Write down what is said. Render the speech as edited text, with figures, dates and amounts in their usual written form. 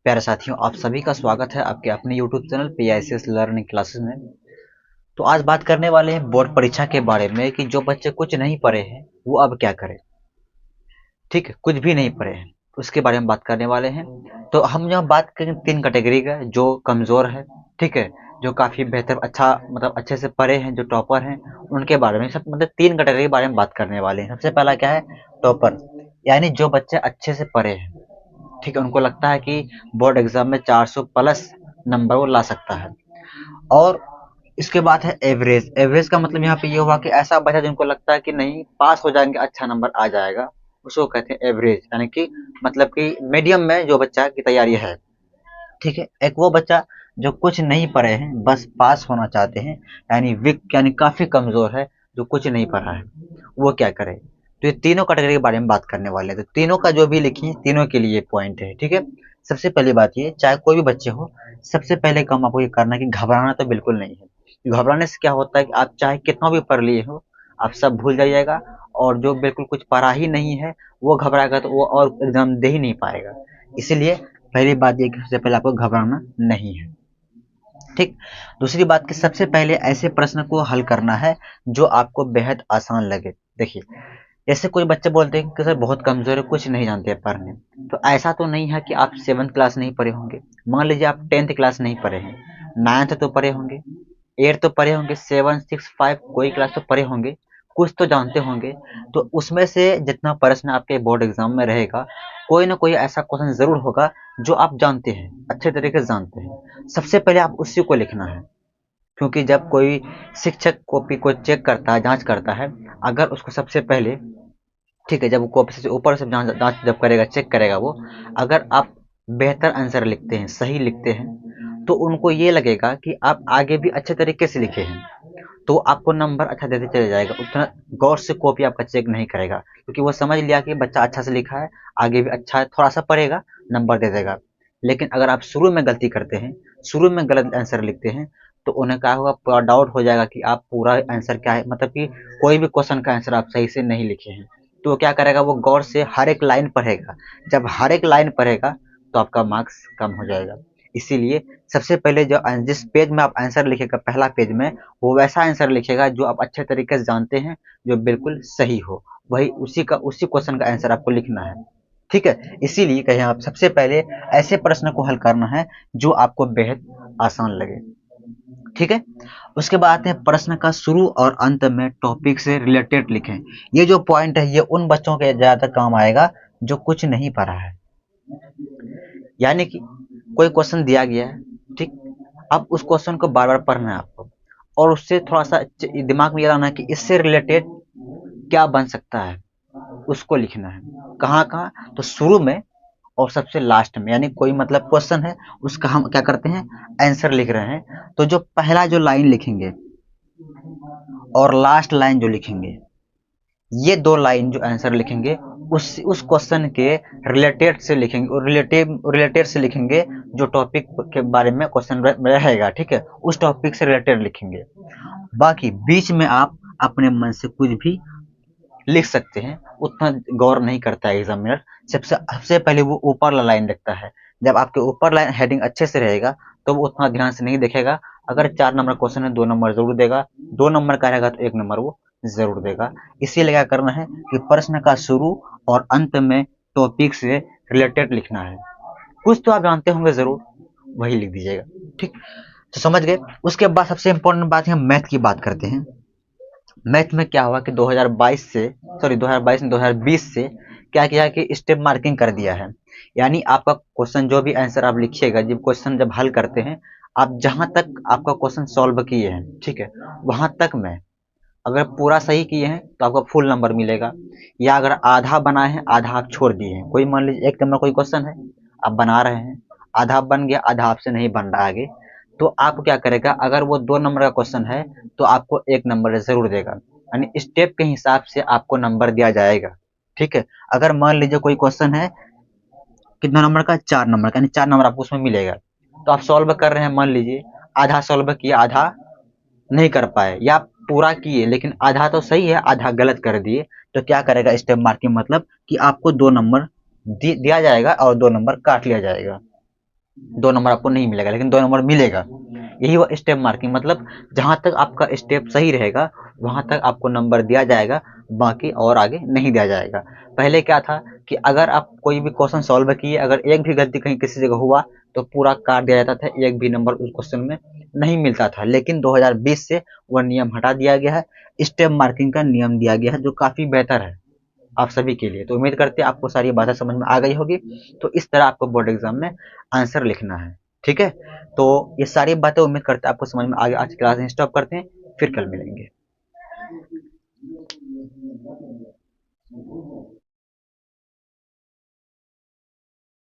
प्यारे साथियों, आप सभी का स्वागत है आपके अपने YouTube channel PICS learning classes में। तो आज बात करने वाले हैं बोर्ड परीक्षा के बारे में कि जो बच्चे कुछ नहीं पढ़े हैं वो अब क्या करें। ठीक है, कुछ भी नहीं पढ़े हैं उसके बारे में बात करने वाले हैं। तो हम यहाँ बात करें तीन कैटेगरी का, जो कमज़ोर है, ठीक है, जो काफ़ी बेहतर अच्छा मतलब अच्छे से पढ़े हैं, जो टॉपर हैं, उनके बारे में सब मतलब तीन कैटेगरी के बारे में बात करने वाले हैं। सबसे पहला क्या है? टॉपर, यानी जो बच्चे अच्छे से पढ़े हैं, ठीक है, उनको लगता है कि बोर्ड एग्जाम में 400 प्लस नंबर वो ला सकता है। और इसके बाद है एवरेज। एवरेज का मतलब यहाँ पे ये हुआ कि ऐसा बच्चा जिनको लगता है कि नहीं पास हो जाएंगे, अच्छा नंबर आ जाएगा, उसको कहते हैं एवरेज, यानी कि मतलब कि मीडियम में जो बच्चा की तैयारी है। ठीक है, एक वो बच्चा जो कुछ नहीं पढ़े हैं बस पास होना चाहते हैं, यानी वीक, यानी काफी कमजोर है, जो कुछ नहीं पढ़ा है, वो क्या करे। तो ये तीनों कैटेगरी के बारे में बात करने वाले हैं। तो तीनों का जो भी लिखिए, तीनों के लिए पॉइंट है। ठीक है, सबसे पहली बात ये, चाहे कोई भी बच्चे हो, सबसे पहले काम आपको ये करना है कि घबराना तो बिल्कुल नहीं है। घबराने से क्या होता है कि आप चाहे कितना भी पढ़ लिए हो, आप सब भूल जाइएगा। और जो बिल्कुल कुछ पढ़ा ही नहीं है वो घबराएगा तो वो और एग्जाम दे ही नहीं पाएगा। इसीलिए पहली बात ये कि सबसे पहले आपको घबराना नहीं है। ठीक। दूसरी बात कि सबसे पहले ऐसे प्रश्न को हल करना है जो आपको बेहद आसान लगे। देखिए, जैसे कोई बच्चे बोलते हैं कि सर बहुत कमजोर है, कुछ नहीं जानते हैं पढ़ने। तो ऐसा तो नहीं है कि आप 7th क्लास नहीं पढ़े होंगे। मान लीजिए आप 10th क्लास नहीं पढ़े हैं, 9th तो पढ़े होंगे, 8 तो पढ़े होंगे, 7 6 5 कोई क्लास तो पढ़े होंगे, कुछ तो जानते होंगे। तो उसमें से जितना प्रश्न आपके बोर्ड एग्जाम में रहेगा, कोई ना कोई ऐसा क्वेश्चन जरूर होगा जो आप जानते हैं, अच्छे तरीके से जानते हैं। सबसे पहले आप उसी को लिखना है। क्योंकि जब कोई शिक्षक कॉपी को चेक करता है, जांच करता है, अगर उसको सबसे पहले, ठीक है, जब वो कॉपी से ऊपर से जांच जांच जब करेगा, चेक करेगा वो, अगर आप बेहतर आंसर लिखते हैं, सही लिखते हैं, तो उनको ये लगेगा कि आप आगे भी अच्छे तरीके से लिखे हैं, तो आपको नंबर अच्छा देते चले जाएगा। उतना गौर से कॉपी आपका चेक नहीं करेगा, क्योंकि वो समझ लिया कि बच्चा अच्छा से लिखा है, आगे भी अच्छा है, थोड़ा सा पढ़ेगा, नंबर दे देगा। लेकिन अगर आप शुरू में गलती करते हैं, शुरू में गलत आंसर लिखते हैं, तो उन्हें क्या होगा, पूरा डाउट हो जाएगा कि आप पूरा आंसर क्या है, मतलब कि कोई भी क्वेश्चन का आंसर आप सही से नहीं लिखे हैं। तो वो क्या करेगा, वो गौर से हर एक लाइन पढ़ेगा। जब हर एक लाइन पढ़ेगा तो आपका मार्क्स कम हो जाएगा। इसीलिए सबसे पहले जो जिस पेज में आप आंसर लिखेगा, पहला पेज में, वो वैसा आंसर लिखेगा जो आप अच्छे तरीके से जानते हैं, जो बिल्कुल सही हो, वही उसी क्वेश्चन का आंसर आपको लिखना है। ठीक है, इसीलिए कहें आप सबसे पहले ऐसे प्रश्न को हल करना है जो आपको बेहद आसान लगे। ठीक है, उसके बाद आते हैं प्रश्न का शुरू और अंत में टॉपिक से रिलेटेड लिखें। ये जो पॉइंट है ये उन बच्चों के ज्यादा काम आएगा जो कुछ नहीं पढ़ा है। यानी कि कोई क्वेश्चन दिया गया है, ठीक, अब उस क्वेश्चन को बार बार पढ़ना है आपको, और उससे थोड़ा सा दिमाग में ये लाना है कि इससे रिलेटेड क्या बन सकता है, उसको लिखना है। कहाँ कहाँ, तो शुरू में और सबसे लास्ट में। यानी कोई मतलब क्वेश्चन है, उसका हम क्या करते हैं, आंसर लिख रहे हैं, तो जो पहला जो लाइन लिखेंगे और लास्ट लाइन जो लिखेंगे, ये दो लाइन जो आंसर लिखेंगे, उस क्वेश्चन के रिलेटेड से लिखेंगे, और रिलेटेड से लिखेंगे जो टॉपिक के बारे में क्वेश्चन रहेगा। ठीक है, उस टॉपिक से रिलेटेड लिखेंगे। बाकी बीच में आप अपने मन से कुछ भी लिख सकते हैं, उतना गौर नहीं करता है एग्जामिनर। सबसे सबसे पहले वो ऊपर वाला लाइन देखता है। जब आपके ऊपर लाइन हेडिंग अच्छे से रहेगा तो वो उतना ध्यान से नहीं देखेगा। अगर 4 नंबर क्वेश्चन है, 2 नंबर जरूर देगा, 2 नंबर का रहेगा तो 1 नंबर वो जरूर देगा। इसीलिए क्या करना है कि प्रश्न का शुरू और अंत में टॉपिक से रिलेटेड लिखना है। कुछ तो आप जानते होंगे जरूर, वही लिख दीजिएगा। ठीक, तो समझ गए। उसके बाद सबसे इंपॉर्टेंट बात है, हम मैथ की बात करते हैं। मैथ में क्या हुआ कि 2022 से, सॉरी 2022 में 2020 से क्या किया कि स्टेप मार्किंग कर दिया है। यानी आपका क्वेश्चन जो भी आंसर आप लिखिएगा, जब क्वेश्चन जब हल करते हैं, आप जहां तक आपका क्वेश्चन सॉल्व किए हैं, ठीक है, वहां तक में अगर पूरा सही किए हैं तो आपको फुल नंबर मिलेगा। या अगर आधा बनाए हैं, आधा आप छोड़ दिए हैं, कोई मान लीजिए 1 नंबर कोई क्वेश्चन है, आप बना रहे हैं, आधा बन गया, आधा आपसे नहीं बन रहा आगे, तो आप क्या करेगा, अगर वो 2 नंबर का क्वेश्चन है तो आपको 1 नंबर जरूर देगा। यानी स्टेप के हिसाब से आपको नंबर दिया जाएगा। ठीक है, अगर मान लीजिए कोई क्वेश्चन है कितना नंबर का, 4 नंबर का, यानी 4 नंबर आपको उसमें मिलेगा। तो आप सॉल्व कर रहे हैं, मान लीजिए आधा सॉल्व किया, आधा नहीं कर पाए, या पूरा किए लेकिन आधा तो सही है आधा गलत कर दिए, तो क्या करेगा स्टेप मार्किंग, मतलब कि आपको 2 नंबर दिया जाएगा और 2 नंबर काट लिया जाएगा। 2 नंबर आपको नहीं मिलेगा लेकिन 2 नंबर मिलेगा। यही हुआ स्टेप मार्किंग, मतलब जहां तक आपका स्टेप सही रहेगा वहां तक आपको नंबर दिया जाएगा, बाकी और आगे नहीं दिया जाएगा। पहले क्या था कि अगर आप कोई भी क्वेश्चन सॉल्व किए, अगर एक भी गलती कहीं किसी जगह हुआ तो पूरा काट दिया जाता था, एक भी नंबर उस क्वेश्चन में नहीं मिलता था। लेकिन 2020 से वह नियम हटा दिया गया है, स्टेप मार्किंग का नियम दिया गया है जो काफी बेहतर है आप सभी के लिए। तो उम्मीद करते हैं आपको सारी बातें समझ में आ गई होगी। तो इस तरह आपको बोर्ड एग्जाम में आंसर लिखना है, ठीक है। तो ये सारी बातें उम्मीद करते हैं आपको समझ में आ गई। आज की क्लास स्टॉप करते हैं, फिर कल मिलेंगे।